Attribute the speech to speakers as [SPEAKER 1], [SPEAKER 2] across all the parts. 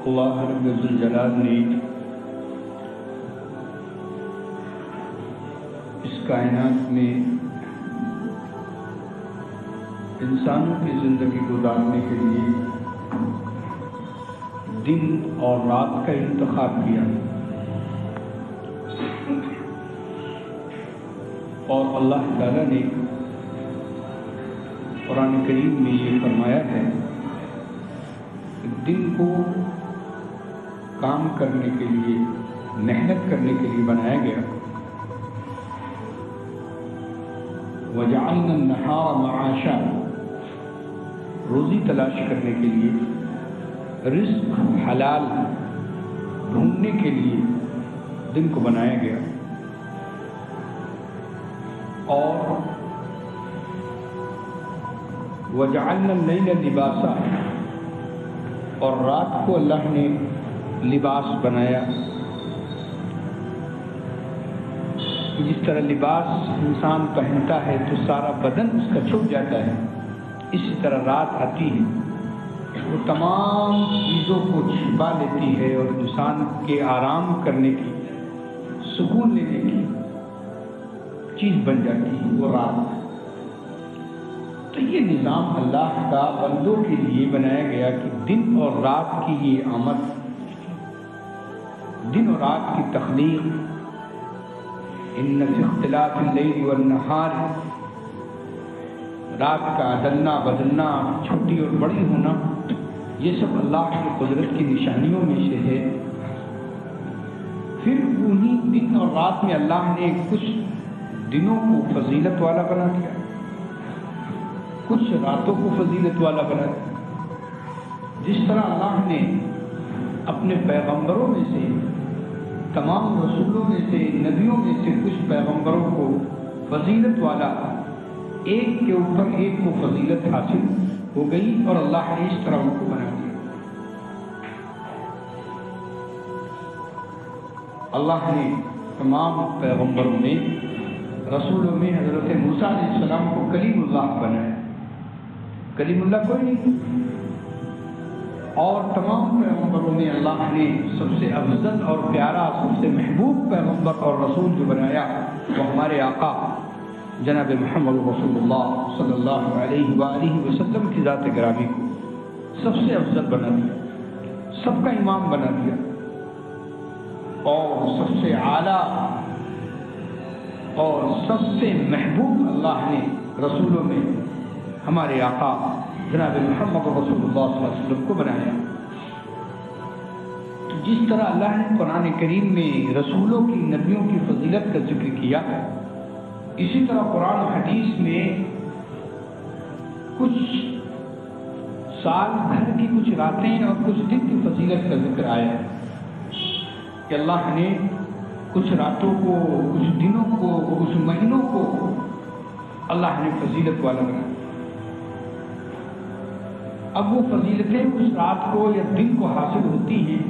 [SPEAKER 1] اللہ رب الجلال نے اس کائنات میں انسانوں کی زندگی گزارنے کے لیے دن اور رات کا انتخاب کیا اور اللہ تعالیٰ نے قرآن کریم میں یہ فرمایا ہے کہ دن کو کام کرنے کے لیے محنت کرنے کے لیے بنایا گیا وَجَعَلْنَا النَّهَارَ مَعَاشًا روزی تلاش کرنے کے لیے رزق حلال ڈھونڈنے کے لیے دن کو بنایا گیا اور وَجَعَلْنَا اللَّيْلَ لِبَاسًا اور رات کو اللہ نے لباس بنایا. جس طرح لباس انسان پہنتا ہے تو سارا بدن اس کا چھپ جاتا ہے، اسی طرح رات آتی ہے وہ تمام چیزوں کو چھپا لیتی ہے اور انسان کے آرام کرنے کی، سکون لینے کی چیز بن جاتی ہے وہ رات. تو یہ نظام اللہ کا بندوں کے لیے بنایا گیا کہ دن اور رات کی یہ آمد، دن اور رات کی تخلیق، ان فی اختلاف اللیل والنہار، رات کا عدلنا بدلنا، چھوٹی اور بڑی ہونا، یہ سب اللہ کی قدرت کی نشانیوں میں سے ہے. پھر انہی دن اور رات میں اللہ نے کچھ دنوں کو فضیلت والا بنا دیا، کچھ راتوں کو فضیلت والا بنا دیا. جس طرح اللہ نے اپنے پیغمبروں میں سے، تمام رسولوں میں سے، نبیوں میں سے کچھ پیغمبروں کو فضیلت والا، ایک کے اوپر ایک کو فضیلت حاصل ہو گئی اور اللہ نے اس طرح ان کو بنا دیا. اللہ نے تمام پیغمبروں میں، رسولوں میں حضرت موسیٰ علیہ السلام کو کلیم اللہ بنایا. کلیم اللہ کوئی نہیں. اور تمام پیغمبروں میں اللہ نے سب سے افضل اور پیارا، سب سے محبوب پیغمبر اور رسول جو بنایا وہ ہمارے آقا جناب محمد رسول اللہ صلی اللہ علیہ وآلہ وسلم کی ذات گرامی کو سب سے افضل بنا دیا، سب کا امام بنا دیا اور سب سے اعلیٰ اور سب سے محبوب اللہ نے رسولوں میں ہمارے آقا جناب محمد رسول اللہ صلی اللہ علیہ وسلم کو بنایا. تو جس طرح اللہ نے قرآن کریم میں رسولوں کی، نبیوں کی فضیلت کا ذکر کیا، اسی طرح قرآن و حدیث میں کچھ سال بھر کی کچھ راتیں اور کچھ دن کی فضیلت کا ذکر آیا ہے کہ اللہ نے کچھ راتوں کو، کچھ دنوں کو، کچھ مہینوں کو اللہ نے فضیلت والا بنایا. اب وہ فضیلتیں اس رات کو یا دن کو حاصل ہوتی ہیں،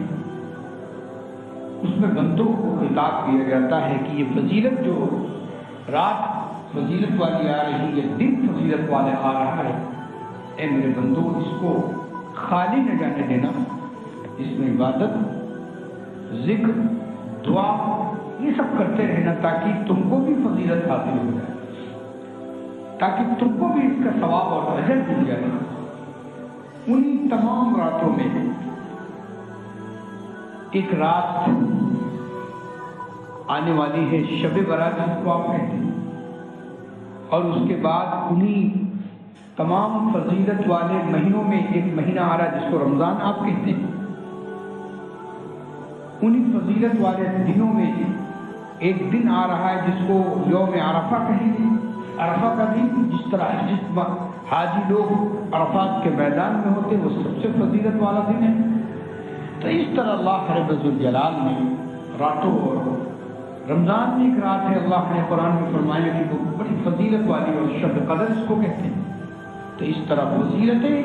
[SPEAKER 1] اس میں بندوں کو خطاب کیا جاتا ہے کہ یہ فضیلت جو رات فضیلت والی آ رہی ہے، دن فضیلت والے آ رہا ہے، اے میرے بندوں اس کو خالی نہ جانے دینا، اس میں عبادت، ذکر، دعا یہ سب کرتے رہنا تاکہ تم کو بھی فضیلت حاصل ہو جائے، تاکہ تم کو بھی اس کا ثواب اور اجر مل جائے. ان تمام راتوں میں ایک رات آنے والی ہے شب برات جس کو آپ کہتے ہیں، اور اس کے بعد انہی تمام فضیلت والے مہینوں میں ایک مہینہ آ رہا ہے جس کو رمضان آپ کہتے ہیں. انہی فضیلت والے دنوں میں ایک دن آ رہا ہے جس کو یوم عرفہ کہیں گے. عرفہ کا دن، جس طرح جس حاجی لوگ عرفات کے میدان میں ہوتے وہ سب سے فضیلت والا دن ہے. تو اس طرح اللہ رب الجلال نے راتوں، اور رمضان میں ایک رات ہے اللہ نے قرآن میں فرمایا کہ وہ بڑی فضیلت والی اور شب قدر اس کو کہتے ہیں. تو اس طرح فضیلتیں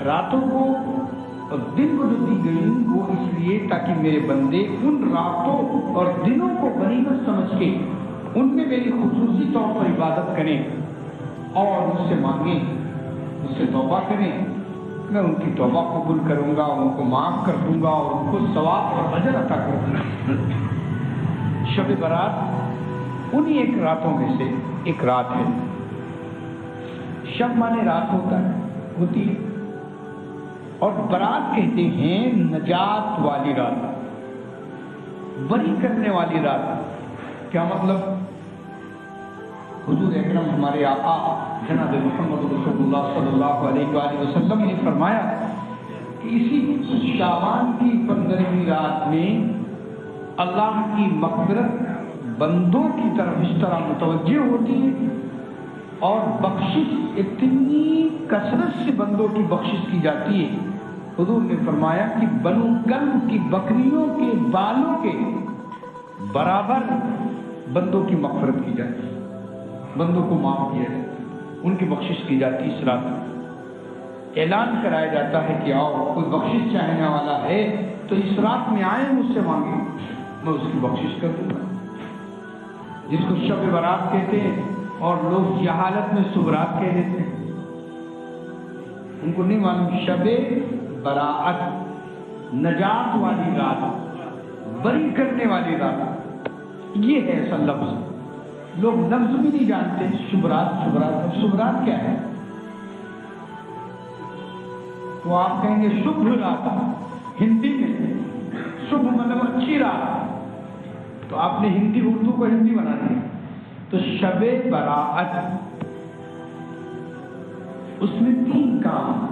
[SPEAKER 1] راتوں کو اور دن کو جو دی گئی وہ اس لیے تاکہ میرے بندے ان راتوں اور دنوں کو غنیمت سمجھ کے ان میں میری خصوصی طور پر عبادت کریں اور مجھ سے مانگیں، مجھ سے توبہ کریں میں ان کی توبہ قبول کروں گا، ان کو معاف کر دوں گا اور ان کو ثواب اور اجر عطا کر دوں گا۔ شب برات انہی ایک راتوں میں سے ایک رات ہے۔ شب مانے رات ہوتی ہے، اور برات کہتے ہیں نجات والی رات، بری کرنے والی رات۔ کیا مطلب؟ حضور اکرم ہمارے آقا جناب محمد رسول اللہ صلی اللہ علیہ وآلہ وسلم نے فرمایا کہ اسی شعبان کی 15ویں رات میں اللہ کی مغفرت بندوں کی طرف اس طرح متوجہ ہوتی ہے، اور بخشش اتنی کثرت سے بندوں کی بخشش کی جاتی ہے۔ حضور نے فرمایا کہ بنو کلب کی بکریوں کے بالوں کے برابر بندوں کی مغفرت کی جاتی ہے، بندوں کو معاف کیا جاتا ہے، ان کی بخشش کی جاتی ہے۔ اس رات میں اعلان کرایا جاتا ہے کہ آؤ، کوئی بخشش چاہنے والا ہے تو اس رات میں آئیں، مجھ سے مانگیں، میں اس کی بخشش کر دوں گا۔ جس کو شب برات کہتے ہیں، اور لوگ جہالت میں سبرات کہہ دیتے ہیں، ان کو نہیں معلوم شب براعت نجات والی رات، بری کرنے والی رات، یہ ہے ایسا لفظ۔ لوگ لفظ بھی نہیں جانتے، شبرات کیا ہے؟ تو آپ کہیں گے شبھ رات، ہندی میں شبھ مطلب اچھی رات، تو آپ نے ہندی اردو کو ہندی بنا دیا۔ تو شب براعت اس میں 3 کام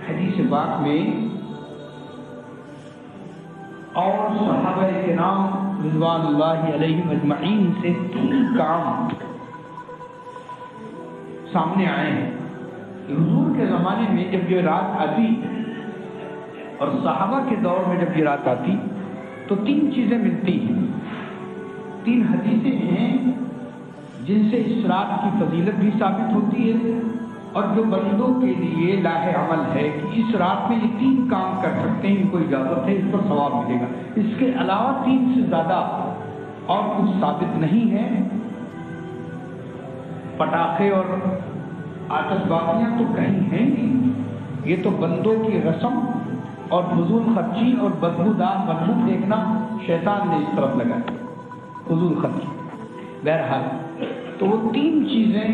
[SPEAKER 1] حدیث پاک میں اور صحابہ کرام رضوان اللہ علیہم اجمعین سے 3 کام سامنے آئے ہیں۔ حضور کے زمانے میں جب یہ رات آتی اور صحابہ کے دور میں جب یہ رات آتی تو 3 چیزیں ملتی ہیں، 3 حدیثیں ہیں جن سے اس رات کی فضیلت بھی ثابت ہوتی ہے، اور جو بندوں کے لیے لاہ عمل ہے کہ اس رات میں یہ 3 کام کر سکتے ہیں، ان کو اجازت ہے، اس پر ثواب ملے گا۔ اس کے علاوہ 3 سے زیادہ اور کچھ ثابت نہیں ہے۔ پٹاخے اور آتش بازیاں تو کہیں ہیں نہیں، یہ تو بندوں کی رسم اور فضول خرچی اور بدبودار بدبو پھینکنا شیطان نے اس طرف لگایا، فضول خرچی۔ بہرحال تو وہ 3 چیزیں،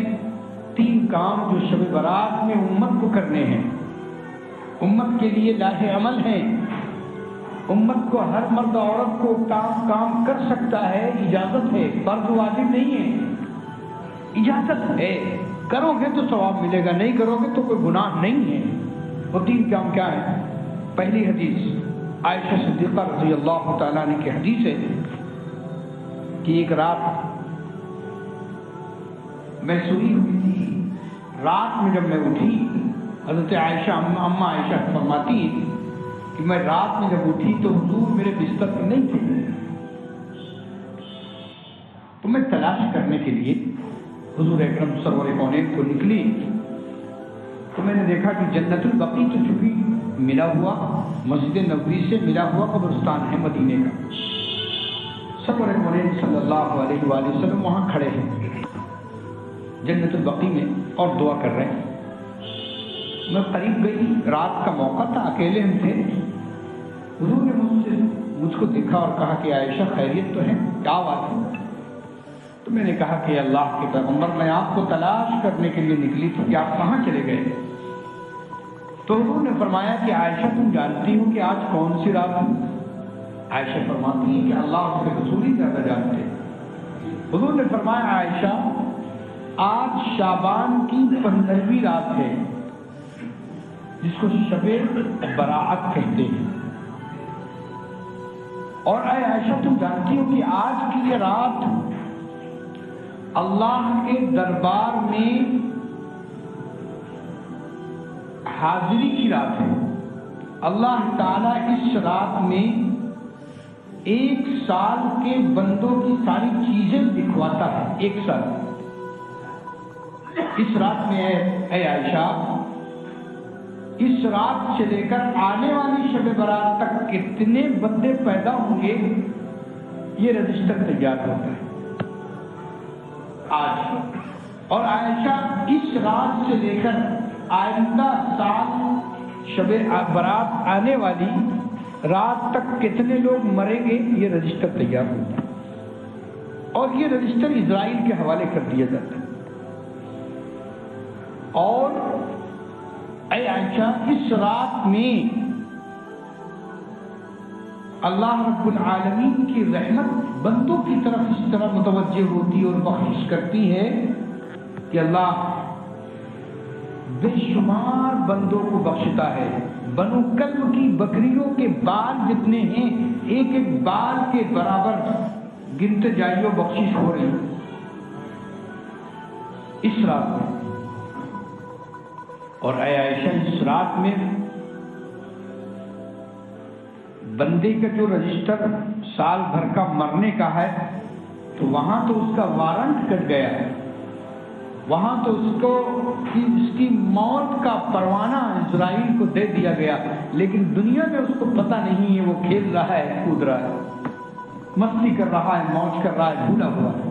[SPEAKER 1] 3 کام جو شب برات میں امت کو کرنے ہیں، امت کے لیے لاہ عمل ہیں، امت کو ہر مرد عورت کو کام کر سکتا ہے، اجازت ہے، فرض واجب نہیں ہے، اجازت ہے، کرو گے تو ثواب ملے گا، نہیں کرو گے تو کوئی گناہ نہیں ہے۔ وہ 3 کام کیا ہے؟ پہلی حدیث عائشہ صدیقہ رضی اللہ تعالیٰ عنہ کی حدیث ہے کہ ایک رات میں سوئی ہوئی تھی، رات میں جب میں اٹھی، حضرت عائشہ اماں عائشہ فرماتی ہیں کہ میں رات میں جب اٹھی تو حضور میرے بستر پر نہیں تھے، تو میں تلاش کرنے کے لیے حضور اکرم سرور کونین کو نکلی، تو میں نے دیکھا کہ جنت البقیع تو چونکہ ملا ہوا مسجد نبوی سے ملا ہوا قبرستان ہے مدینے کا، سرور کونین صلی اللہ علیہ وآلہ وسلم وہاں کھڑے ہیں جنت البقیع میں اور دعا کر رہے ہیں۔ میں قریب گئی، رات کا موقع تھا، اکیلے ہم تھے۔ حضور نے مجھ کو دیکھا اور کہا کہ عائشہ خیریت تو ہے؟ کیا بات ہے؟ تو میں نے کہا کہ اللہ کے پیغمبر، میں آپ کو تلاش کرنے کے لیے نکلی تھی کہ آپ کہاں چلے گئے؟ تو حضور نے فرمایا کہ عائشہ تم جانتی ہو کہ آج کون سی رات ہے؟ عائشہ فرماتی ہے کہ اللہ اس کے رسول ہی زیادہ جانتے ہیں۔ حضور نے فرمایا عائشہ آج شعبان کی 15ویں رات ہے جس کو شب براعت کہتے ہیں، اور اے عائشہ تم جانتی ہو کہ آج کی یہ رات اللہ کے دربار میں حاضری کی رات ہے۔ اللہ تعالیٰ اس رات میں 1 سال کے بندوں کی ساری چیزیں دکھواتا ہے، 1 سال۔ اس رات میں اے عائشہ، اس رات سے لے کر آنے والی شب برات تک کتنے بندے پیدا ہوں گے یہ رجسٹر تیار ہوتا ہے آج۔ اور عائشہ اس رات سے لے کر آئندہ سال شب برات آنے والی رات تک کتنے لوگ مریں گے یہ رجسٹر تیار ہوتا ہے، اور یہ رجسٹر اسرائیل کے حوالے کر دیا جاتا ہے۔ اور اے عائشہ، اس رات میں اللہ رب العالمین کی رحمت بندوں کی طرف اس طرح متوجہ ہوتی اور بخشش کرتی ہے کہ اللہ بے شمار بندوں کو بخشتا ہے۔ بنو کلب کی بکریوں کے بال جتنے ہیں، ایک ایک بال کے برابر گنتے جائیو بخشش ہو رہی اس رات میں۔ اور اے عائشہ، اس رات میں بندے کا جو رجسٹر سال بھر کا مرنے کا ہے تو وہاں تو اس کا وارنٹ کٹ گیا ہے، وہاں تو اس کی موت کا پروانہ اسرائیل کو دے دیا گیا، لیکن دنیا میں اس کو پتہ نہیں ہے، وہ کھیل رہا ہے، کود رہا ہے، مستی کر رہا ہے، موج کر رہا ہے، بھولا ہوا ہے۔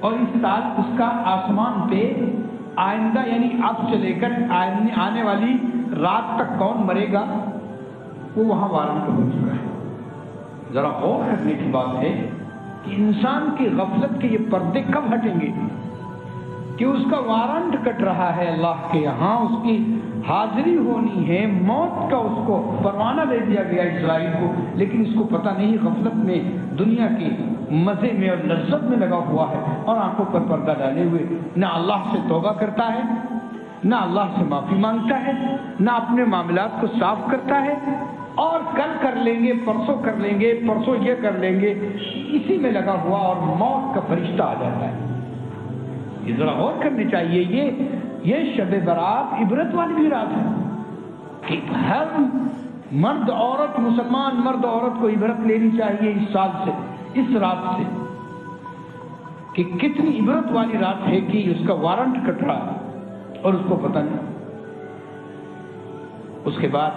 [SPEAKER 1] اور اس سال اس کا آسمان پہ آئندہ یعنی اب سے لے کر آنے والی رات تک کون مرے گا وہ وہاں وارنٹ ہو چکا ہے۔ ذرا غور کرنے کی بات ہے کہ انسان کی غفلت کے یہ پردے کب ہٹیں گے کہ اس کا وارنٹ کٹ رہا ہے اللہ کے یہاں، اس کی حاضری ہونی ہے، موت کا اس کو پروانہ دے دیا گیا اسرائیل کو، لیکن اس کو پتہ نہیں، غفلت میں دنیا کی مزے میں اور لذت میں لگا ہوا ہے، اور آنکھوں پر پردہ ڈالے ہوئے نہ اللہ سے توبہ کرتا ہے، نہ اللہ سے معافی مانگتا ہے، نہ اپنے معاملات کو صاف کرتا ہے، اور کل کر لیں گے، پرسوں کر لیں گے، پرسوں یہ کر لیں گے، اسی میں لگا ہوا، اور موت کا فرشتہ آ جاتا ہے۔ یہ ذرا غور کرنی چاہیے، یہ شب برات عبرت والی بھی رات ہے کہ ہر مرد عورت، مسلمان مرد عورت کو عبرت لینی چاہیے اس سال سے، اس رات سے، کہ کتنی عبرت والی رات ہے کہ اس کا وارنٹ کٹ رہا ہے اور اس کو پتہ نہیں۔ اس کے بعد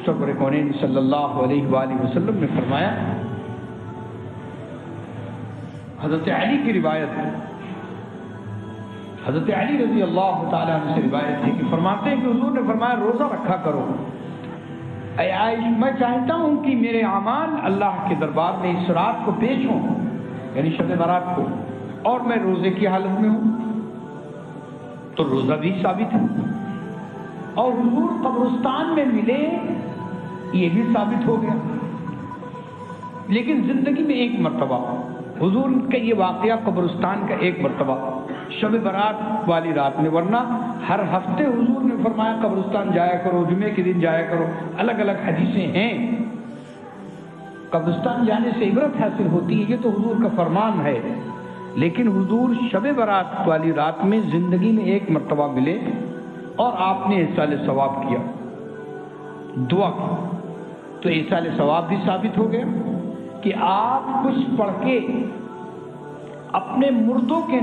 [SPEAKER 1] سرور کونین صلی اللہ علیہ وآلہ وسلم نے فرمایا، حضرت علی کی روایت ہے، حضرت علی رضی اللہ تعالیٰ عنہ سے روایت ہے کہ فرماتے ہیں کہ حضور نے فرمایا روزہ رکھا کرو۔ اے عائشہ، میں چاہتا ہوں کہ میرے اعمال اللہ کے دربار میں اس رات کو پیش ہوں، یعنی شب برات کو، اور میں روزے کی حالت میں ہوں، تو روزہ بھی ثابت ہے، اور حضور قبرستان میں ملے یہ بھی ثابت ہو گیا۔ لیکن زندگی میں ایک مرتبہ حضور کا یہ واقعہ قبرستان کا ایک مرتبہ شب برات والی رات میں، ورنہ ہر ہفتے حضور نے فرمایا قبرستان جایا کرو، جمعے کے دن جایا کرو، الگ الگ حدیثیں ہیں۔ قبرستان جانے سے عبرت حاصل ہوتی ہے، یہ تو حضور کا فرمان ہے، لیکن حضور شب برات والی رات میں زندگی میں ایک مرتبہ ملے اور آپ نے ایصال ثواب کیا، دعا کی، تو ایصال ثواب بھی ثابت ہو گیا کہ آپ کچھ پڑھ کے اپنے مردوں کے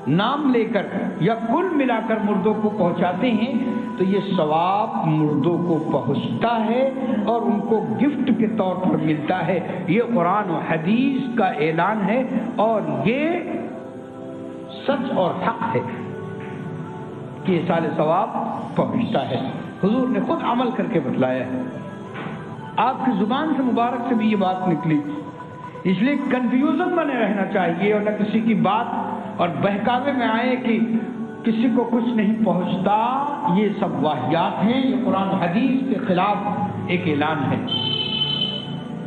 [SPEAKER 1] نام لے کر یا کل ملا کر مردوں کو پہنچاتے ہیں تو یہ ثواب مردوں کو پہنچتا ہے اور ان کو گفٹ کے طور پر ملتا ہے۔ یہ قرآن و حدیث کا اعلان ہے اور یہ سچ اور حق ہے کہ ایصال ثواب پہنچتا ہے۔ حضور نے خود عمل کر کے بتلایا ہے، آپ کی زبان سے مبارک سے بھی یہ بات نکلی، اس لیے کنفیوژن میں نہیں رہنا چاہیے اور نہ کسی کی بات اور بہکاوے میں آئے کہ کسی کو کچھ نہیں پہنچتا۔ یہ سب واہیات ہیں، یہ قرآن حدیث کے خلاف ایک اعلان ہے،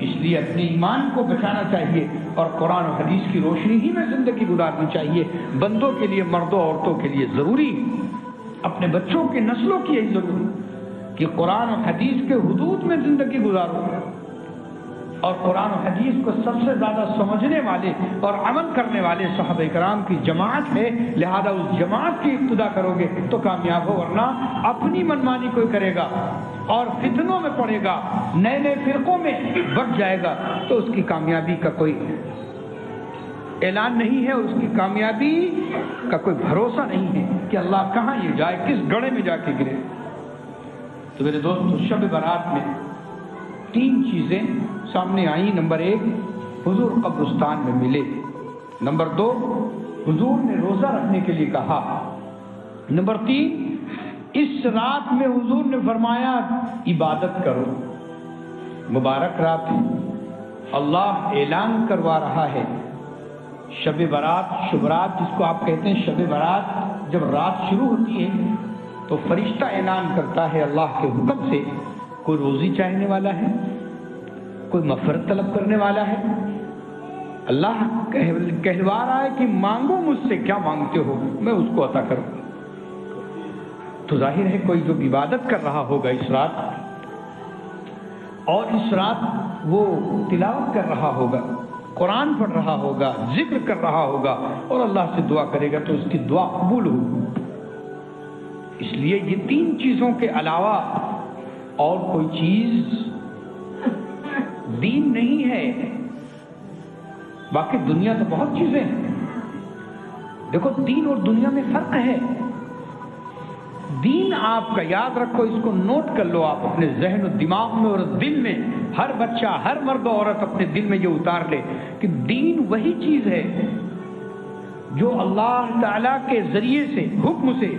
[SPEAKER 1] اس لیے اپنے ایمان کو بچانا چاہیے اور قرآن و حدیث کی روشنی ہی میں زندگی گزارنی چاہیے۔ بندوں کے لیے، مردوں عورتوں کے لیے ضروری، اپنے بچوں کی نسلوں کی یہی ضروری کہ قرآن و حدیث کے حدود میں زندگی گزارو، اور قرآن و حدیث کو سب سے زیادہ سمجھنے والے اور عمل کرنے والے صحابہ کرام کی جماعت ہے، لہذا اس جماعت کی اقتدا کرو گے تو کامیاب ہو، ورنہ اپنی منمانی کوئی کرے گا اور فتنوں میں پڑے گا، نئے نئے فرقوں میں بٹ جائے گا تو اس کی کامیابی کا کوئی اعلان نہیں ہے، اور اس کی کامیابی کا کوئی بھروسہ نہیں ہے کہ اللہ کہاں یہ جائے، کس گڑھے میں جا کے گرے۔ تو میرے دوستو، شب برات میں 3 چیزیں سامنے آئیں۔ نمبر 1، حضور قبرستان میں ملے۔ نمبر 2، حضور نے روزہ رکھنے کے لیے کہا۔ نمبر 3، اس رات میں حضور نے فرمایا عبادت کرو، مبارک رات ہے، اللہ اعلان کروا رہا ہے شب برات، شب رات جس کو آپ کہتے ہیں شب برات، جب رات شروع ہوتی ہے تو فرشتہ اعلان کرتا ہے اللہ کے حکم سے، کوئی روزی چاہنے والا ہے، کوئی مغفرت طلب کرنے والا ہے، اللہ کہلوا رہا ہے کہ مانگو مجھ سے، کیا مانگتے ہو میں اس کو عطا کروں۔ تو ظاہر ہے کوئی جو عبادت کر رہا ہوگا اس رات، اور اس رات وہ تلاوت کر رہا ہوگا، قرآن پڑھ رہا ہوگا، ذکر کر رہا ہوگا اور اللہ سے دعا کرے گا تو اس کی دعا قبول ہوگی۔ اس لیے یہ تین چیزوں کے علاوہ اور کوئی چیز دین نہیں ہے۔ باقی دنیا تو بہت چیزیں ہیں، دیکھو دین اور دنیا میں فرق ہے۔ دین آپ کا یاد رکھو، اس کو نوٹ کر لو آپ اپنے ذہن و دماغ میں اور دل میں، ہر بچہ ہر مرد و عورت اپنے دل میں یہ اتار لے کہ دین وہی چیز ہے جو اللہ تعالیٰ کے ذریعے سے، حکم سے،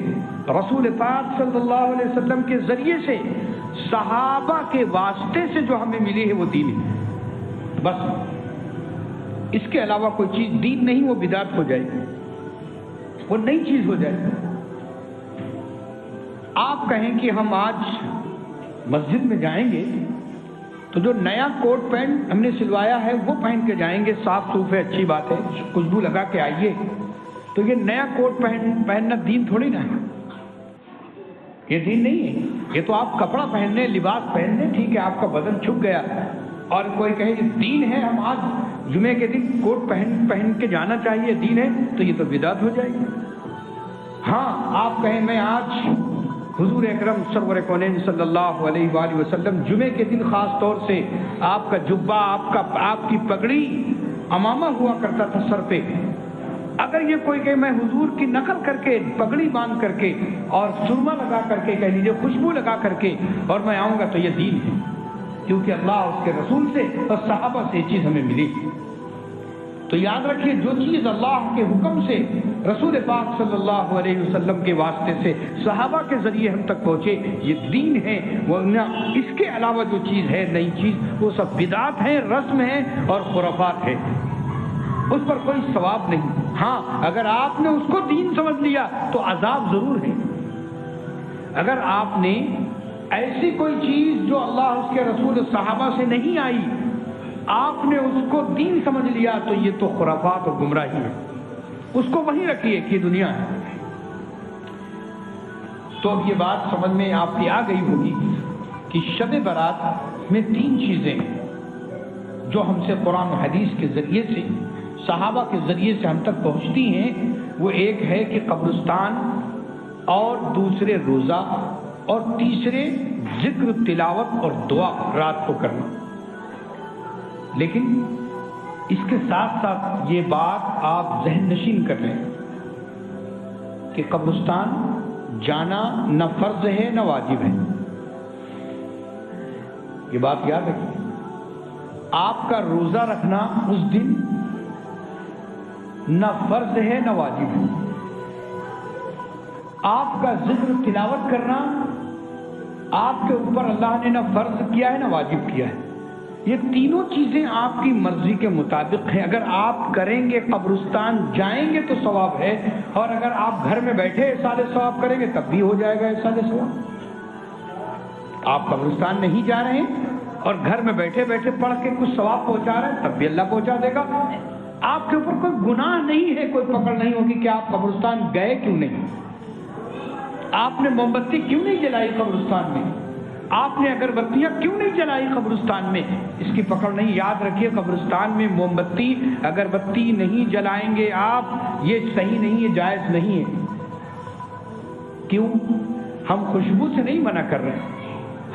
[SPEAKER 1] رسول پاک صلی اللہ علیہ وسلم کے ذریعے سے، صحابہ کے واسطے سے جو ہمیں ملی ہے وہ دین ہے۔ بس اس کے علاوہ کوئی چیز دین نہیں، وہ بدعت ہو جائے، وہ نئی چیز ہو جائے۔ آپ کہیں کہ ہم آج مسجد میں جائیں گے تو جو نیا کوٹ پینٹ ہم نے سلوایا ہے وہ پہن کے جائیں گے، صاف صوف ہے، اچھی بات ہے، خوشبو لگا کے آئیے، تو یہ نیا کوٹ پہننا دین تھوڑی نہ ہے، یہ دین نہیں ہے۔ یہ تو آپ کپڑا پہننے، لباس پہننے، ٹھیک ہے آپ کا بدن چھپ گیا، اور کوئی کہے کہ دین ہے ہم آج جمعے کے دن کوٹ پہن کے جانا چاہیے، دین ہے، تو یہ تو بدعت ہو جائے گی۔ ہاں آپ کہیں میں آج حضور اکرم سرور کونین صلی اللہ علیہ وآلہ وسلم جمعے کے دن خاص طور سے آپ کا جبہ، آپ کی پگڑی، امامہ ہوا کرتا تھا سر پہ، اگر یہ کوئی کہ میں حضور کی نقل کر کے پگڑی باندھ کر کے اور سرما لگا کر کے، کہہ لیجیے خوشبو لگا کر کے اور میں آؤں گا تو یہ دین ہے، کیونکہ اللہ اس کے رسول سے اور صحابہ سے یہ چیز ہمیں ملی۔ تو یاد رکھیے جو چیز اللہ کے حکم سے، رسول پاک صلی اللہ علیہ وسلم کے واسطے سے، صحابہ کے ذریعے ہم تک پہنچے یہ دین ہے، ورنہ اس کے علاوہ جو چیز ہے نئی چیز وہ سب بدعات ہیں، رسم ہیں اور خرافات ہیں، اس پر کوئی ثواب نہیں۔ ہاں اگر آپ نے اس کو دین سمجھ لیا تو عذاب ضرور ہے۔ اگر آپ نے ایسی کوئی چیز جو اللہ اس کے رسول صحابہ سے نہیں آئی، آپ نے اس کو دین سمجھ لیا تو یہ تو خرافات اور گمراہی ہے، اس کو وہیں رکھیے کہ دنیا ہے۔ تو اب یہ بات سمجھ میں آپ کی آ گئی ہوگی کہ شب برات میں تین چیزیں جو ہم سے قرآن و حدیث کے ذریعے سے، صحابہ کے ذریعے سے ہم تک پہنچتی ہیں، وہ ایک ہے کہ قبرستان، اور دوسرے روزہ، اور تیسرے ذکر، تلاوت اور دعا رات کو کرنا۔ لیکن اس کے ساتھ ساتھ یہ بات آپ ذہن نشین کر لیں کہ قبرستان جانا نہ فرض ہے نہ واجب ہے، یہ بات یاد رکھیں۔ آپ کا روزہ رکھنا اس دن نہ فرض ہے نہ واجب ہے، آپ کا ذکر تلاوت کرنا آپ کے اوپر اللہ نے نہ فرض کیا ہے نہ واجب کیا ہے، یہ تینوں چیزیں آپ کی مرضی کے مطابق ہیں۔ اگر آپ کریں گے، قبرستان جائیں گے تو ثواب ہے، اور اگر آپ گھر میں بیٹھے احسان ثواب کریں گے تب بھی ہو جائے گا احسان ثواب۔ آپ قبرستان نہیں جا رہے ہیں اور گھر میں بیٹھے بیٹھے پڑھ کے کچھ ثواب پہنچا رہے ہیں تب بھی اللہ پہنچا دے گا۔ آپ کے اوپر کوئی گناہ نہیں ہے، کوئی پکڑ نہیں ہوگی کہ آپ قبرستان گئے کیوں نہیں، آپ نے موم بتی کیوں نہیں جلائی قبرستان میں، آپ نے اگربتیاں کیوں نہیں جلائی قبرستان میں، اس کی پکڑ نہیں۔ یاد رکھیے قبرستان میں موم بتی اگربتی نہیں جلائیں گے آپ، یہ صحیح نہیں ہے، جائز نہیں ہے۔ کیوں؟ ہم خوشبو سے نہیں منع کر رہے،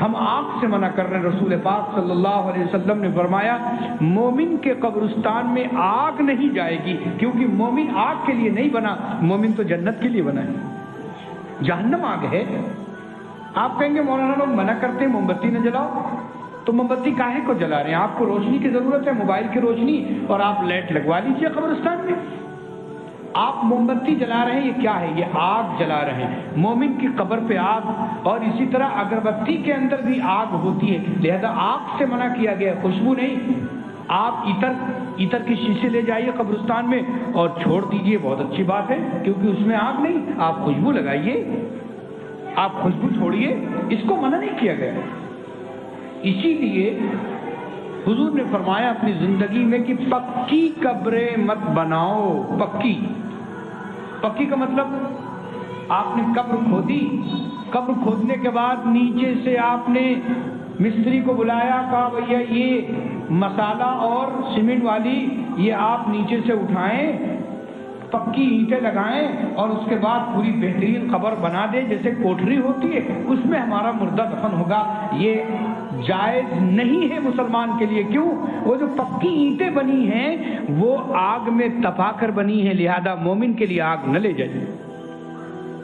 [SPEAKER 1] ہم آگ سے منع کر رہے ہیں۔ رسول پاک صلی اللہ علیہ وسلم نے فرمایا مومن کے قبرستان میں آگ نہیں جائے گی، کیونکہ مومن آگ کے لیے نہیں بنا، مومن تو جنت کے لیے بنا ہے، جہنم آگ ہے۔ آپ کہیں گے مولانا لوگ منع کرتے ہیں موم بتی نہ جلاؤ، تو موم بتی کاہے کو جلا رہے ہیں؟ آپ کو روشنی کی ضرورت ہے، موبائل کی روشنی، اور آپ لائٹ لگوا لیجیے قبرستان میں۔ آپ موم بتی جلا رہے ہیں، یہ کیا ہے؟ یہ آگ جلا رہے ہیں، مومن کی قبر پہ آگ، اور اسی طرح اگربتی کے اندر بھی آگ ہوتی ہے، لہذا آگ سے منع کیا گیا ہے، خوشبو نہیں۔ آپ عطر کی شیشے لے جائیے قبرستان میں اور چھوڑ دیجئے، بہت اچھی بات ہے، کیونکہ اس میں آگ نہیں، آپ خوشبو لگائیے، آپ خوشبو چھوڑیے، اس کو منع نہیں کیا گیا۔ اسی لیے حضور نے فرمایا اپنی زندگی میں کہ پکی قبریں مت بناؤ۔ پکی کا مطلب آپ نے قبر کھودی، قبر کھودنے کے بعد نیچے سے آپ نے مستری کو بلایا، کہا بھیا یہ مسالہ اور سیمنٹ والی یہ آپ نیچے سے اٹھائیں، پکی اینٹیں لگائیں، اور اس کے بعد پوری بہترین قبر بنا دیں جیسے کوٹھری ہوتی ہے، اس میں ہمارا مردہ دفن ہوگا۔ یہ جائز نہیں ہے مسلمان کے لیے۔ کیوں؟ وہ جو پکی اینٹیں بنی ہیں وہ آگ میں تپا کر بنی ہیں، لہذا مومن کے لیے آگ نہ لے جائے،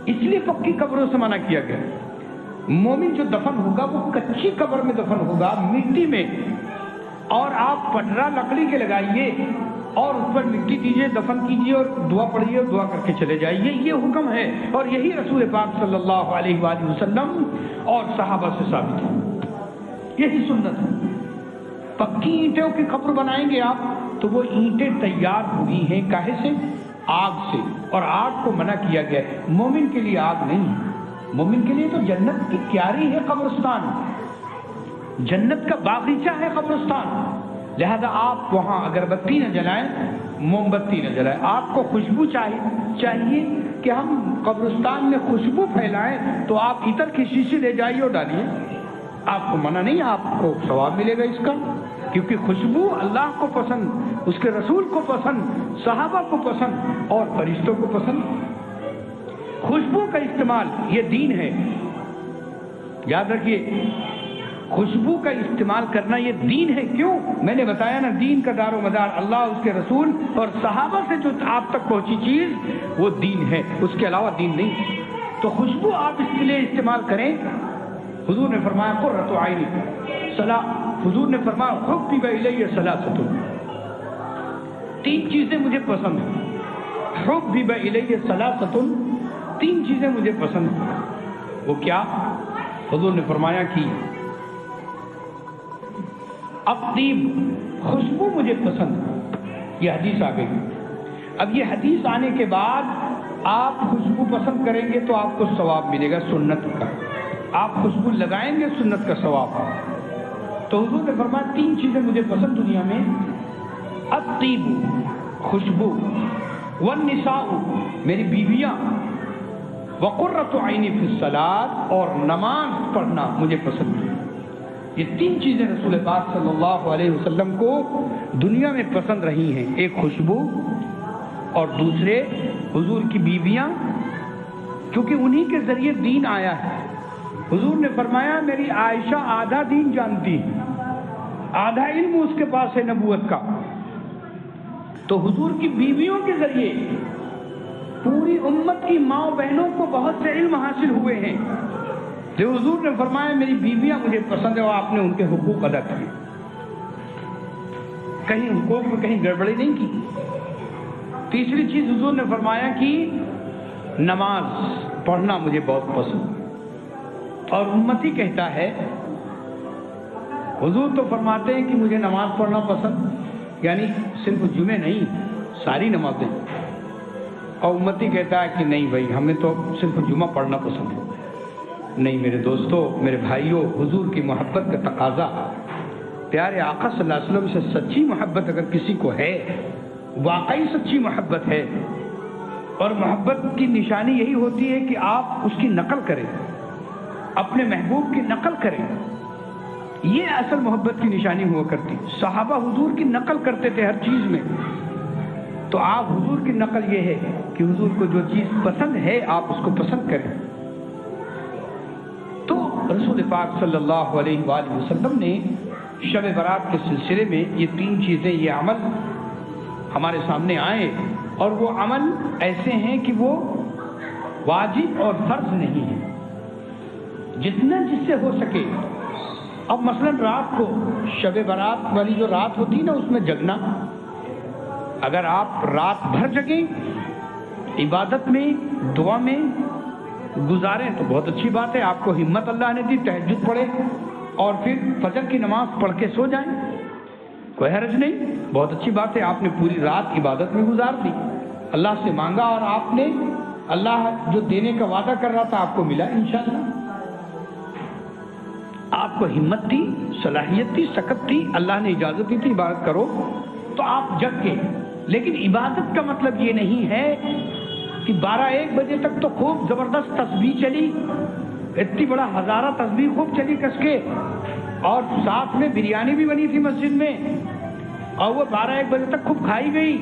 [SPEAKER 1] اس لیے پکی قبروں سے منع کیا گیا۔ مومن جو دفن ہوگا وہ کچی قبر میں دفن ہوگا، مٹی میں، اور آپ پٹرا لکڑی کے لگائیے اور اس پر مٹی دیجیے، دفن کیجیے اور دعا پڑھیے اور دعا کر کے چلے جائیے، یہ حکم ہے، اور یہی رسول پاک صلی اللہ علیہ وآلہ وسلم اور صحابہ سے ثابت ہے، یہی سنت ہے۔ پکی اینٹوں کی قبر بنائیں گے آپ تو وہ اینٹیں تیار ہوئی ہیں کاہے سے؟ آگ سے، اور آگ کو منع کیا گیا ہے۔ مومن کے لیے آگ نہیں ہے، مومن کے لیے تو جنت کی کیاری ہے قبرستان، جنت کا باغیچہ ہے قبرستان، لہذا آپ وہاں اگربتی نہ جلائیں، موم بتی نہ جلائیں۔ آپ کو خوشبو چاہیے کہ ہم قبرستان میں خوشبو پھیلائیں، تو آپ عطر کی شیشی لے جائیے اور ڈالیے، آپ کو منع نہیں، آپ کو ثواب ملے گا اس کا، کیونکہ خوشبو اللہ کو پسند، اس کے رسول کو پسند، صحابہ کو پسند اور فرشتوں کو پسند۔ خوشبو کا استعمال یہ دین ہے، یاد رکھیے، خوشبو کا استعمال کرنا یہ دین ہے۔ کیوں؟ میں نے بتایا نا، دین کا دار و مدار اللہ، اس کے رسول اور صحابہ سے جو آپ تک پہنچی چیز وہ دین ہے، اس کے علاوہ دین نہیں۔ تو خوشبو آپ اس کے لیے استعمال کریں۔ حضور نے فرمایا قرۃ عینی حضور نے فرمایا حبب الی ثلاثۃ، تین چیزیں مجھے پسند ہیں، حبب الی ثلاثۃ، تین چیزیں مجھے پسند ہیں۔ وہ کیا؟ حضور نے فرمایا کہ الطیب، خوشبو مجھے پسند ہے۔ یہ حدیث آ گئی۔ اب یہ حدیث آنے کے بعد آپ خوشبو پسند کریں گے تو آپ کو ثواب ملے گا سنت کا، آپ خوشبو لگائیں گے سنت کا ثواب۔ تو حضور نے فرمایا تین چیزیں مجھے پسند دنیا میں، الطیب، خوشبو، والنساء، میری بیویاں، وقرۃ عینی فی الصلاۃ، اور نماز پڑھنا مجھے پسند ہے۔ یہ تین چیزیں رسول پاک صلی اللہ علیہ وسلم کو دنیا میں پسند رہی ہیں، ایک خوشبو اور دوسرے حضور کی بیویاں، کیونکہ انہی کے ذریعے دین آیا ہے۔ حضور نے فرمایا میری عائشہ آدھا دین جانتی، آدھا علم اس کے پاس ہے نبوت کا، تو حضور کی بیویوں کے ذریعے پوری امت کی ماں بہنوں کو بہت سے علم حاصل ہوئے ہیں۔ جو حضور نے فرمایا میری بیویاں مجھے پسند ہے، اور آپ نے ان کے حقوق ادا کیے، کہیں حقوق میں کہیں گڑبڑی نہیں کی۔ تیسری چیز حضور نے فرمایا کہ نماز پڑھنا مجھے بہت پسند، اور امتی کہتا ہے، حضور تو فرماتے ہیں کہ مجھے نماز پڑھنا پسند، یعنی صرف جمعے نہیں، ساری نمازیں، اور امتی کہتا ہے کہ نہیں بھائی ہمیں تو صرف جمعہ پڑھنا پسند ہے۔ نہیں میرے دوستو، میرے بھائیوں، حضور کی محبت کا تقاضا، پیارے آقا صلی اللہ علیہ وسلم سے سچی محبت اگر کسی کو ہے، واقعی سچی محبت ہے، اور محبت کی نشانی یہی ہوتی ہے کہ آپ اس کی نقل کریں، اپنے محبوب کی نقل کریں، یہ اصل محبت کی نشانی ہوا کرتی۔ صحابہ حضور کی نقل کرتے تھے ہر چیز میں، تو آپ حضور کی نقل یہ ہے کہ حضور کو جو چیز پسند ہے آپ اس کو پسند کریں۔ تو رسول پاک صلی اللہ علیہ وآلہ وسلم نے شب برات کے سلسلے میں یہ تین چیزیں، یہ عمل ہمارے سامنے آئے، اور وہ عمل ایسے ہیں کہ وہ واجب اور فرض نہیں ہے، جتنا جس سے ہو سکے۔ اب مثلا رات کو شب برات والی جو رات ہوتی ہے نا، اس میں جگنا، اگر آپ رات بھر جگیں عبادت میں دعا میں گزاریں تو بہت اچھی بات ہے، آپ کو ہمت اللہ نے دی، تہجد پڑھے اور پھر فجر کی نماز پڑھ کے سو جائیں، کوئی حرج نہیں، بہت اچھی بات ہے۔ آپ نے پوری رات عبادت میں گزار دی، اللہ سے مانگا اور آپ نے اللہ جو دینے کا وعدہ کر رہا تھا آپ کو ملا انشاءاللہ۔ آپ کو ہمت تھی، صلاحیت تھی، سکت تھی، اللہ نے اجازت دی تھی عبادت کرو تو آپ جگ کے۔ لیکن عبادت کا مطلب یہ نہیں ہے کہ 12-1 بجے تک تو خوب زبردست تسبیح چلی، اتنی بڑا ہزارہ تسبیح خوب چلی کس کے، اور ساتھ میں بریانی بھی بنی تھی مسجد میں اور وہ 12-1 بجے تک خوب کھائی گئی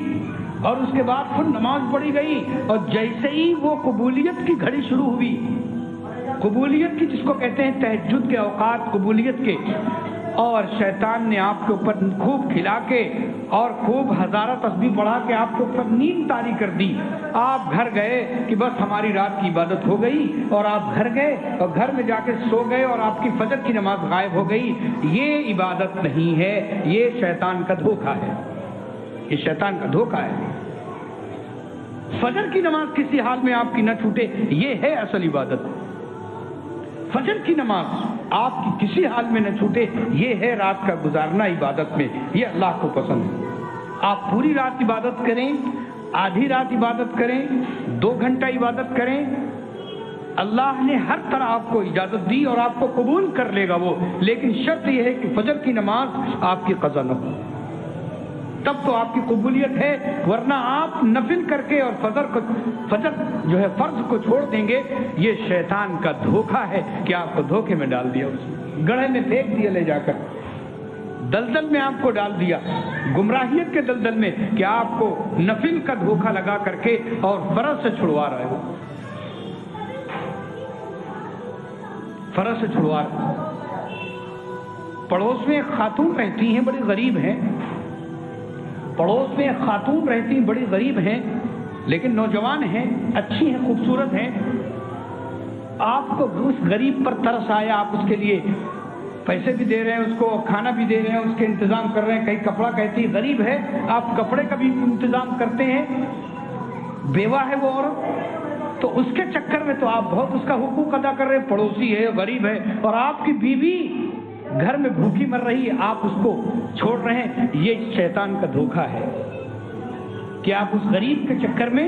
[SPEAKER 1] اور اس کے بعد پھر نماز پڑھی گئی، اور جیسے ہی وہ قبولیت کی گھڑی شروع ہوئی، قبولیت کی جس کو کہتے ہیں تہجد کے اوقات قبولیت کے، اور شیطان نے آپ کے اوپر خوب کھلا کے اور خوب ہزارہ تسبیح بڑھا کے آپ کے اوپر نیند طاری کر دی، آپ گھر گئے کہ بس ہماری رات کی عبادت ہو گئی، اور آپ گھر گئے اور گھر میں جا کے سو گئے اور آپ کی فجر کی نماز غائب ہو گئی، یہ عبادت نہیں ہے، یہ شیطان کا دھوکہ ہے، یہ شیطان کا دھوکہ ہے۔ فجر کی نماز کسی حال میں آپ کی نہ چھوٹے، یہ ہے اصل عبادت۔ فجر کی نماز آپ کی کسی حال میں نہ چھوٹے، یہ ہے رات کا گزارنا عبادت میں، یہ اللہ کو پسند ہے۔ آپ پوری رات عبادت کریں، آدھی رات عبادت کریں، 2 گھنٹہ عبادت کریں، اللہ نے ہر طرح آپ کو اجازت دی اور آپ کو قبول کر لے گا وہ، لیکن شرط یہ ہے کہ فجر کی نماز آپ کی قضا نہ ہو، تب تو آپ کی قبولیت ہے، ورنہ آپ نفل کر کے اور فجر جو ہے فرض کو چھوڑ دیں گے، یہ شیطان کا دھوکہ ہے کہ آپ کو دھوکے میں ڈال دیا، اس گڑھے میں پھینک دیا لے جا کر، دلدل میں آپ کو ڈال دیا، گمراہیت کے دلدل میں، کہ آپ کو نفل کا دھوکہ لگا کر کے اور فرض سے چھڑوا رہا ہے، فرض سے چھڑوا رہا ہے۔ پڑوس میں ایک خاتون رہتی ہیں، بڑی غریب ہیں، پڑوس میں ایک خاتون رہتی ہیں، بڑی غریب ہیں لیکن نوجوان ہیں، اچھی ہیں، خوبصورت ہیں، آپ کو اس غریب پر ترس آیا، آپ اس کے لیے پیسے بھی دے رہے ہیں، اس کو کھانا بھی دے رہے ہیں، اس کے انتظام کر رہے ہیں، کہیں کپڑا، کہتی غریب ہے، آپ کپڑے کا بھی انتظام کرتے ہیں، بیوہ ہے وہ عورت، تو اس کے چکر میں تو آپ بہت اس کا حقوق ادا کر رہے ہیں، پڑوسی ہے، غریب ہے، اور آپ کی بیوی گھر میں بھوکی مر رہی ہے، آپ اس کو چھوڑ رہے ہیں، یہ شیطان کا دھوکہ ہے کہ آپ اس غریب کے چکر میں،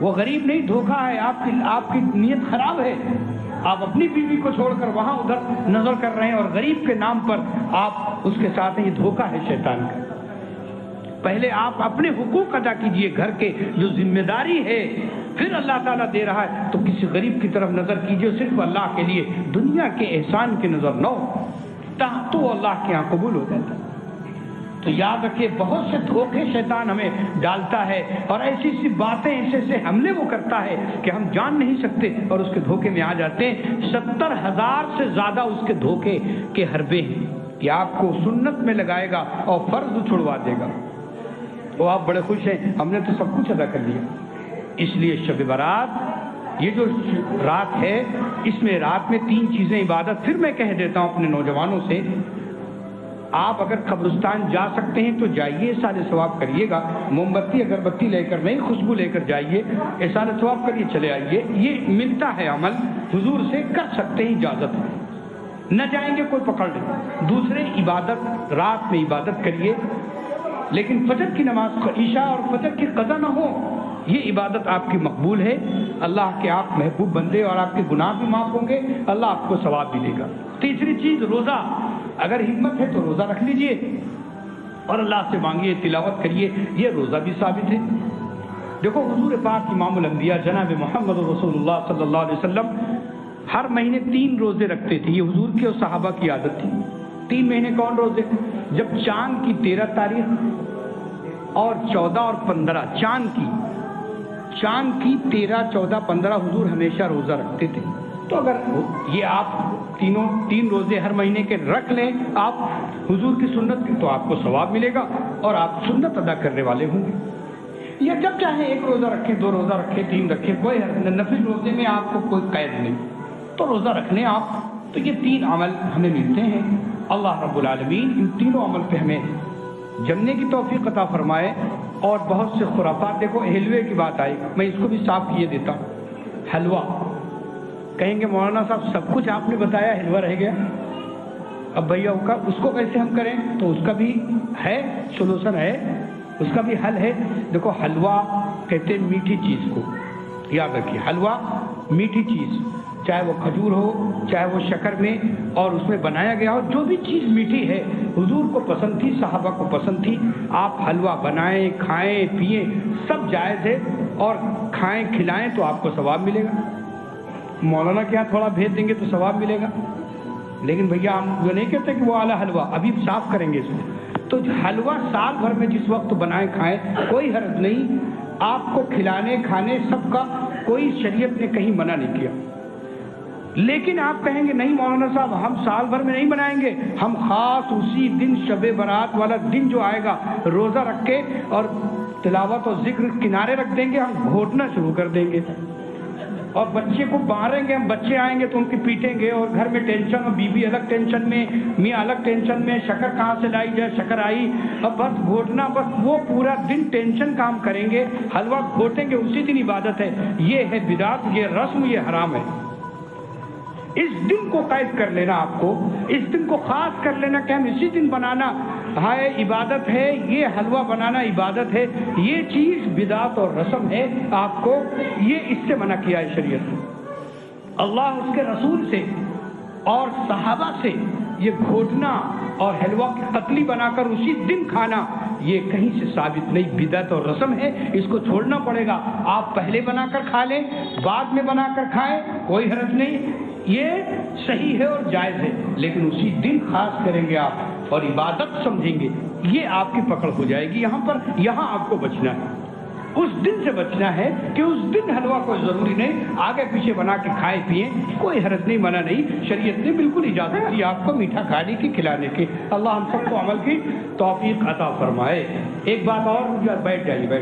[SPEAKER 1] وہ غریب نہیں، دھوکہ ہے، آپ کی نیت خراب ہے، آپ اپنی بیوی کو چھوڑ کر وہاں ادھر نظر کر رہے ہیں اور غریب کے نام پر آپ اس کے ساتھ ہیں، یہ دھوکہ ہے شیطان کا۔ پہلے آپ اپنے حقوق ادا کیجئے، گھر کے جو ذمہ داری ہے، پھر اللہ تعالیٰ دے رہا ہے تو کسی غریب کی طرف نظر کیجئے، صرف اللہ کے لیے، دنیا کے احسان کی نظر نہ ہو، تو اللہ کے ہاں قبول ہو جاتا ہے۔ تو یاد رکھیے، بہت سے دھوکے شیطان ہمیں ڈالتا ہے اور ایسی ایسی باتیں، ایسے حملے وہ کرتا ہے کہ ہم جان نہیں سکتے اور اس کے دھوکے میں آ جاتے ہیں۔ 70,000 سے زیادہ اس کے دھوکے کے حربے ہیں کہ آپ کو سنت میں لگائے گا اور فرض چھڑوا دے گا، تو آپ بڑے خوش ہیں، ہم نے تو سب کچھ ادا کر لیا۔ اس لیے شب برات، یہ جو رات ہے، اس میں رات میں 3 چیزیں عبادت، پھر میں کہہ دیتا ہوں اپنے نوجوانوں سے، آپ اگر قبرستان جا سکتے ہیں تو جائیے، احسان ثواب کریے گا، موم بتی اگربتی لے کر نہیں، خوشبو لے کر جائیے، احسان ثواب کریے، چلے آئیے، یہ ملتا ہے عمل، حضور سے کر سکتے ہیں، اجازت ہے، نہ جائیں گے کوئی پکڑ لیں۔ دوسرے، عبادت، رات میں عبادت کریے، لیکن فجر کی نماز، عشاء اور فجر کی قضا نہ ہو، یہ عبادت آپ کی مقبول ہے، اللہ کے آپ محبوب بندے اور آپ کے گناہ بھی معاف ہوں گے، اللہ آپ کو ثواب بھی دے گا۔ تیسری چیز، روزہ، اگر ہمت ہے تو روزہ رکھ لیجئے اور اللہ سے مانگیے، تلاوت کریے، یہ روزہ بھی ثابت ہے۔ دیکھو حضور پاک امام الانبیاء جناب محمد رسول اللہ صلی اللہ علیہ وسلم ہر مہینے 3 روزے رکھتے تھے، یہ حضور کے اور صحابہ کی عادت تھی۔ 3 مہینے کون روزے؟ جب چاند کی 13 تاریخ اور 14 اور 15، چاند کی 13، 14، 15 حضور ہمیشہ روزہ رکھتے تھے۔ تو اگر یہ آپ 3 روزے ہر مہینے کے رکھ لیں آپ حضور کی سنت کے، تو آپ کو ثواب ملے گا اور آپ سنت ادا کرنے والے ہوں گے۔ یا جب چاہیں 1 روزہ رکھیں، 2 روزہ رکھیں، 3 رکھیں، کوئی نفل روزے میں آپ کو کوئی قید نہیں، تو روزہ رکھ لیں آپ۔ تو یہ 3 عمل ہمیں ملتے ہیں، اللہ رب العالمین ان تینوں عمل پہ ہمیں جمنے کی توفیق عطا فرمائے اور بہت سے خرافات. دیکھو حلوے کی بات آئی, میں اس کو بھی صاف کیے دیتا ہوں. حلوہ کہیں گے مولانا صاحب سب کچھ آپ نے بتایا, حلوہ رہ گیا. اب بھیا اس کو کیسے ہم کریں؟ تو اس کا بھی ہے سولوشن ہے, اس کا بھی حل ہے. دیکھو حلوہ کہتے ہیں میٹھی چیز کو, یاد رکھیے حلوہ میٹھی چیز, چاہے وہ کھجور ہو چاہے وہ شکر میں اور اس میں بنایا گیا ہو, جو بھی چیز میٹھی ہے حضور کو پسند تھی, صحابہ کو پسند تھی. آپ حلوہ بنائیں, کھائیں, پیئیں, سب جائز ہے, اور کھائیں کھلائیں تو آپ کو ثواب ملے گا. مولانا کے یہاں تھوڑا بھیج دیں گے تو ثواب ملے گا, لیکن بھیا ہم یہ نہیں کہتے کہ وہ اعلیٰ حلوہ, ابھی صاف کریں گے اس کو. تو حلوہ سال بھر میں جس وقت بنائیں کھائیں کوئی حرج نہیں, آپ کو کھلانے کھانے سب کا کوئی شریعت نے کہیں منع نہیں کیا. لیکن آپ کہیں گے نہیں مولانا صاحب ہم سال بھر میں نہیں بنائیں گے, ہم خاص اسی دن شب برات والا دن جو آئے گا روزہ رکھ کے اور تلاوت اور ذکر کنارے رکھ دیں گے, ہم گھوٹنا شروع کر دیں گے اور بچے کو ماریں گے. ہم بچے آئیں گے تو ان کی پیٹیں گے, اور گھر میں ٹینشن, اور بیوی الگ ٹینشن میں, میاں الگ ٹینشن میں, شکر کہاں سے لائی جائے, شکر آئی, اب بس گھوٹنا, بس وہ پورا دن ٹینشن کام کریں گے. حلوہ گھوٹیں گے اسی دن عبادت ہے. یہ ہے بدعت, یہ رسم, یہ حرام ہے. اس دن کو قید کر لینا, آپ کو اس دن کو خاص کر لینا کہ ہم اسی دن بنانا ہے عبادت ہے, یہ حلوہ بنانا عبادت ہے, یہ چیز بدعت اور رسم ہے. آپ کو یہ اس سے منع کیا ہے شریعت نے. اللہ اس کے رسول سے اور صحابہ سے یہ گھوٹنا اور حلوہ کی قتلی بنا کر اسی دن کھانا یہ کہیں سے ثابت نہیں, بدعت اور رسم ہے. اس کو چھوڑنا پڑے گا. آپ پہلے بنا کر کھا لیں, بعد میں بنا کر کھائیں, کوئی حرج نہیں, یہ صحیح ہے اور جائز ہے. لیکن اسی دن خاص کریں گے آپ اور عبادت سمجھیں گے, یہ آپ کی پکڑ ہو جائے گی. یہاں آپ کو بچنا ہے, اس دن سے بچنا ہے کہ اس دن حلوہ کوئی ضروری نہیں, آگے پیچھے بنا کے کھائے پیئیں, کوئی حرج نہیں, منع نہیں. شریعت نے بالکل اجازت دی آپ کو میٹھا کھانے کی, کھلانے کی. اللہ ہم سب کو عمل کی توفیق عطا فرمائے. ایک بات اور, بیٹھ جائیے.